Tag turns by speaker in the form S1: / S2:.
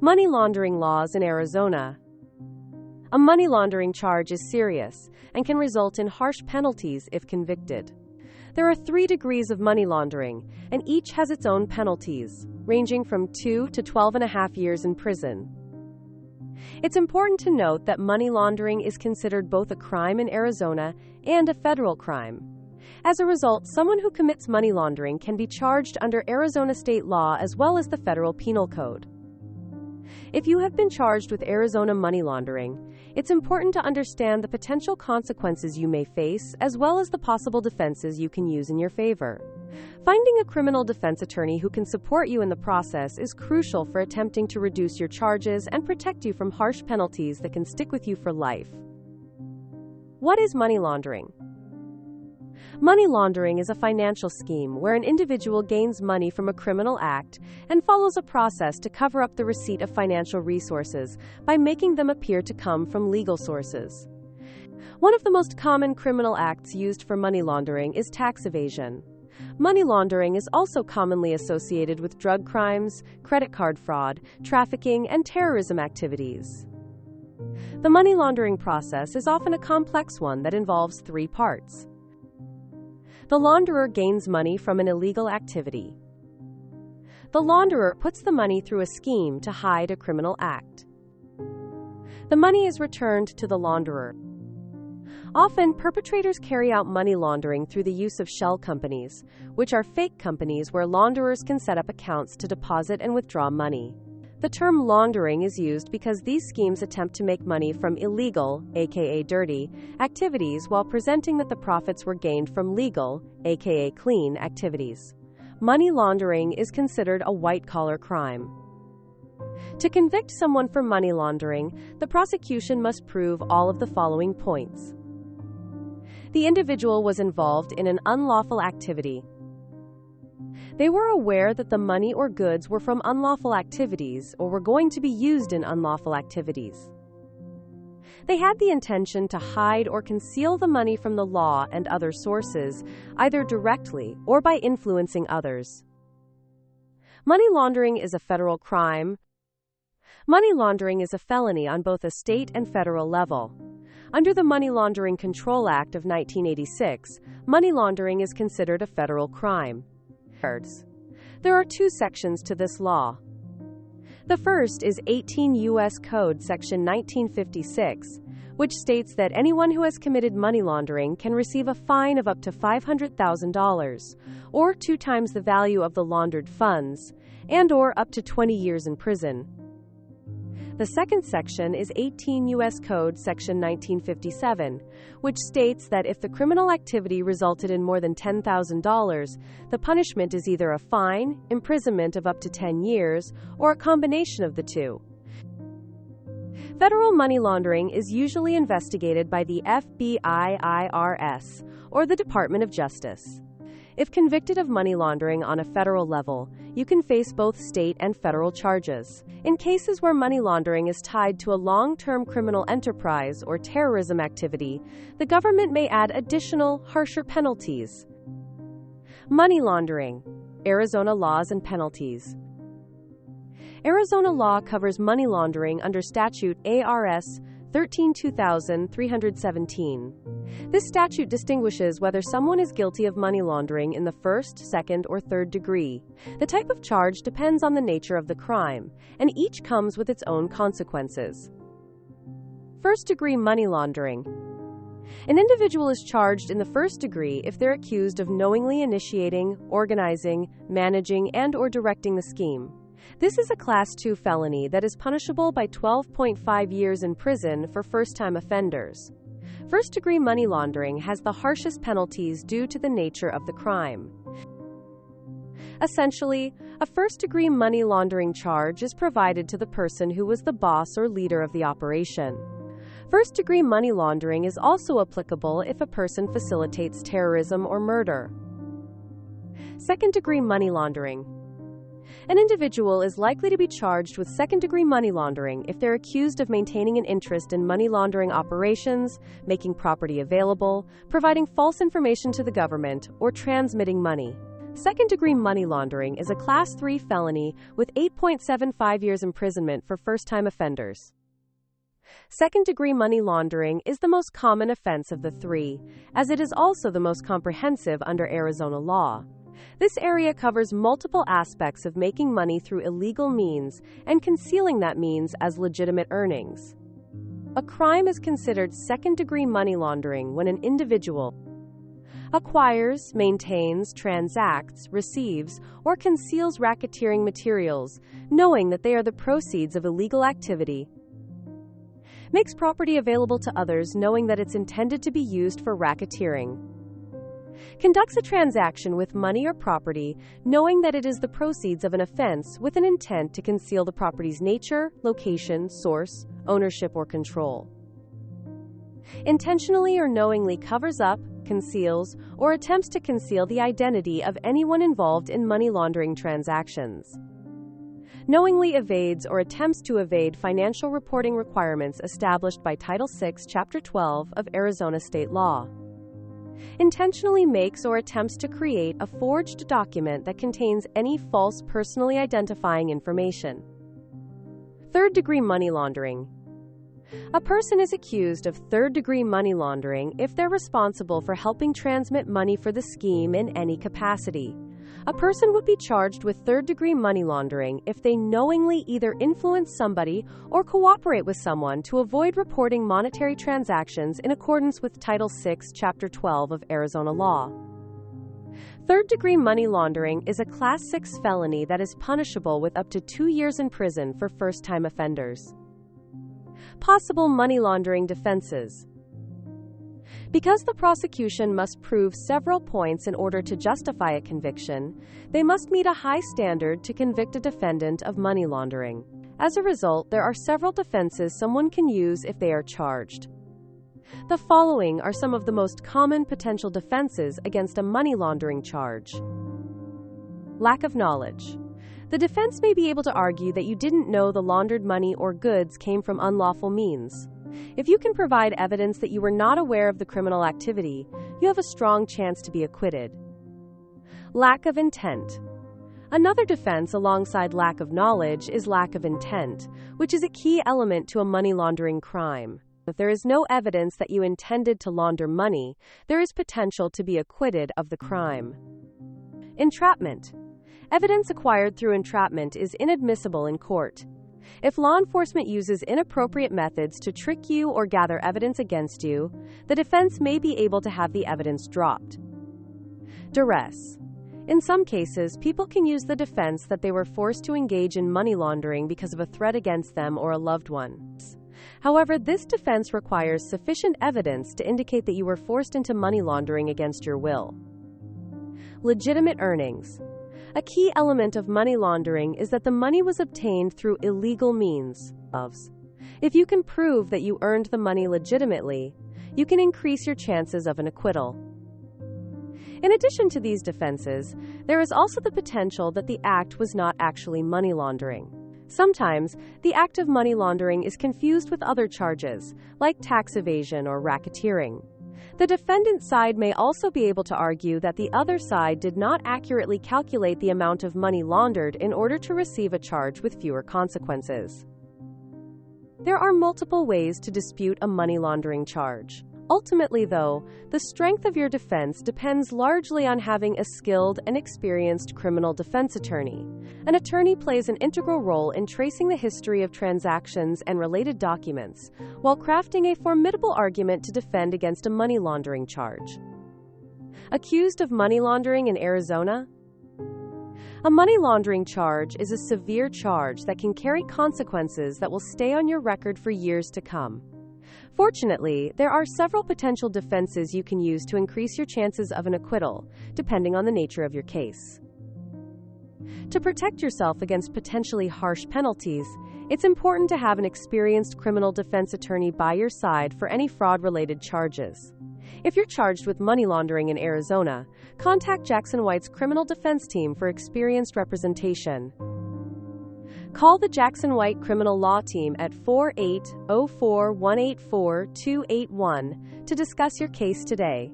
S1: Money laundering laws in Arizona. A money laundering charge is serious and can result in harsh penalties if convicted. There are 3 degrees of money laundering, and each has its own penalties, ranging from 2 to 12.5 years in prison. It's important to note that money laundering is considered both a crime in Arizona and a federal crime. As a result, someone who commits money laundering can be charged under Arizona state law as well as the federal penal code. If you have been charged with Arizona money laundering, it's important to understand the potential consequences you may face as well as the possible defenses you can use in your favor. Finding a criminal defense attorney who can support you in the process is crucial for attempting to reduce your charges and protect you from harsh penalties that can stick with you for life. What is money laundering? Money laundering is a financial scheme where an individual gains money from a criminal act and follows a process to cover up the receipt of financial resources by making them appear to come from legal sources. One of the most common criminal acts used for money laundering is tax evasion. Money laundering is also commonly associated with drug crimes, credit card fraud, trafficking, and terrorism activities. The money laundering process is often a complex one that involves 3 parts. The launderer gains money from an illegal activity. The launderer puts the money through a scheme to hide a criminal act. The money is returned to the launderer. Often, perpetrators carry out money laundering through the use of shell companies, which are fake companies where launderers can set up accounts to deposit and withdraw money. The term laundering is used because these schemes attempt to make money from illegal, aka dirty, activities while presenting that the profits were gained from legal, aka clean, activities. Money laundering is considered a white-collar crime. To convict someone for money laundering, the prosecution must prove all of the following points. The individual was involved in an unlawful activity. They were aware that the money or goods were from unlawful activities or were going to be used in unlawful activities. They had the intention to hide or conceal the money from the law and other sources, either directly or by influencing others. Money laundering is a federal crime. Money laundering is a felony on both a state and federal level. Under the Money Laundering Control Act of 1986, money laundering is considered a federal crime. There are 2 sections to this law. The first is 18 U.S. Code Section 1956, which states that anyone who has committed money laundering can receive a fine of up to $500,000, or 2 times the value of the laundered funds, and/or up to 20 years in prison. The second section is 18 U.S. Code Section 1957, which states that if the criminal activity resulted in more than $10,000, the punishment is either a fine, imprisonment of up to 10 years, or a combination of the 2. Federal money laundering is usually investigated by the FBI, IRS, or the Department of Justice. If convicted of money laundering on a federal level, you can face both state and federal charges. In cases where money laundering is tied to a long-term criminal enterprise or terrorism activity, the government may add additional, harsher penalties. Money laundering, Arizona laws and penalties. Arizona law covers money laundering under statute ARS 13-2317. This statute distinguishes whether someone is guilty of money laundering in the first, second, or third degree. The type of charge depends on the nature of the crime, and each comes with its own consequences. First-degree money laundering. An individual is charged in the first degree if they're accused of knowingly initiating, organizing, managing, and/or directing the scheme. This is a Class 2 felony that is punishable by 12.5 years in prison for first-time offenders. First-degree money laundering has the harshest penalties due to the nature of the crime. Essentially, a first-degree money laundering charge is provided to the person who was the boss or leader of the operation. First-degree money laundering is also applicable if a person facilitates terrorism or murder. Second-degree money laundering. An individual is likely to be charged with second-degree money laundering if they're accused of maintaining an interest in money laundering operations, making property available, providing false information to the government, or transmitting money. Second-degree money laundering is a Class 3 felony with 8.75 years imprisonment for first-time offenders. Second-degree money laundering is the most common offense of the three, as it is also the most comprehensive under Arizona law. This area covers multiple aspects of making money through illegal means and concealing that means as legitimate earnings. A crime is considered second-degree money laundering when an individual acquires, maintains, transacts, receives, or conceals racketeering materials, knowing that they are the proceeds of illegal activity, makes property available to others knowing that it's intended to be used for racketeering, conducts a transaction with money or property knowing that it is the proceeds of an offense with an intent to conceal the property's nature, location, source, ownership, or control, intentionally or knowingly covers up, conceals, or attempts to conceal the identity of anyone involved in money laundering transactions, knowingly evades or attempts to evade financial reporting requirements established by Title VI, Chapter 12 of Arizona state law, intentionally makes or attempts to create a forged document that contains any false personally identifying information. Third-degree money laundering. A person is accused of third-degree money laundering if they're responsible for helping transmit money for the scheme in any capacity. A person would be charged with third-degree money laundering if they knowingly either influence somebody or cooperate with someone to avoid reporting monetary transactions in accordance with Title VI, Chapter 12 of Arizona law. Third-degree money laundering is a Class 6 felony that is punishable with up to 2 years in prison for first-time offenders. Possible money laundering defenses. Because the prosecution must prove several points in order to justify a conviction, they must meet a high standard to convict a defendant of money laundering. As a result, there are several defenses someone can use if they are charged. The following are some of the most common potential defenses against a money laundering charge. Lack of knowledge. The defense may be able to argue that you didn't know the laundered money or goods came from unlawful means. If you can provide evidence that you were not aware of the criminal activity, you have a strong chance to be acquitted. Lack of intent. Another defense alongside lack of knowledge is lack of intent, which is a key element to a money laundering crime. If there is no evidence that you intended to launder money, there is potential to be acquitted of the crime. Entrapment. Evidence acquired through entrapment is inadmissible in court. If law enforcement uses inappropriate methods to trick you or gather evidence against you, the defense may be able to have the evidence dropped. Duress. In some cases, people can use the defense that they were forced to engage in money laundering because of a threat against them or a loved one. However, this defense requires sufficient evidence to indicate that you were forced into money laundering against your will. Legitimate earnings. A key element of money laundering is that the money was obtained through illegal means. If you can prove that you earned the money legitimately, you can increase your chances of an acquittal. In addition to these defenses, there is also the potential that the act was not actually money laundering. Sometimes, the act of money laundering is confused with other charges, like tax evasion or racketeering. The defendant's side may also be able to argue that the other side did not accurately calculate the amount of money laundered in order to receive a charge with fewer consequences. There are multiple ways to dispute a money laundering charge. Ultimately, though, the strength of your defense depends largely on having a skilled and experienced criminal defense attorney. An attorney plays an integral role in tracing the history of transactions and related documents, while crafting a formidable argument to defend against a money laundering charge. Accused of money laundering in Arizona? A money laundering charge is a severe charge that can carry consequences that will stay on your record for years to come. Fortunately, there are several potential defenses you can use to increase your chances of an acquittal, depending on the nature of your case. To protect yourself against potentially harsh penalties, it's important to have an experienced criminal defense attorney by your side for any fraud-related charges. If you're charged with money laundering in Arizona, contact Jackson White's criminal defense team for experienced representation. Call the Jackson White Criminal Law Team at 4804-184-281 to discuss your case today.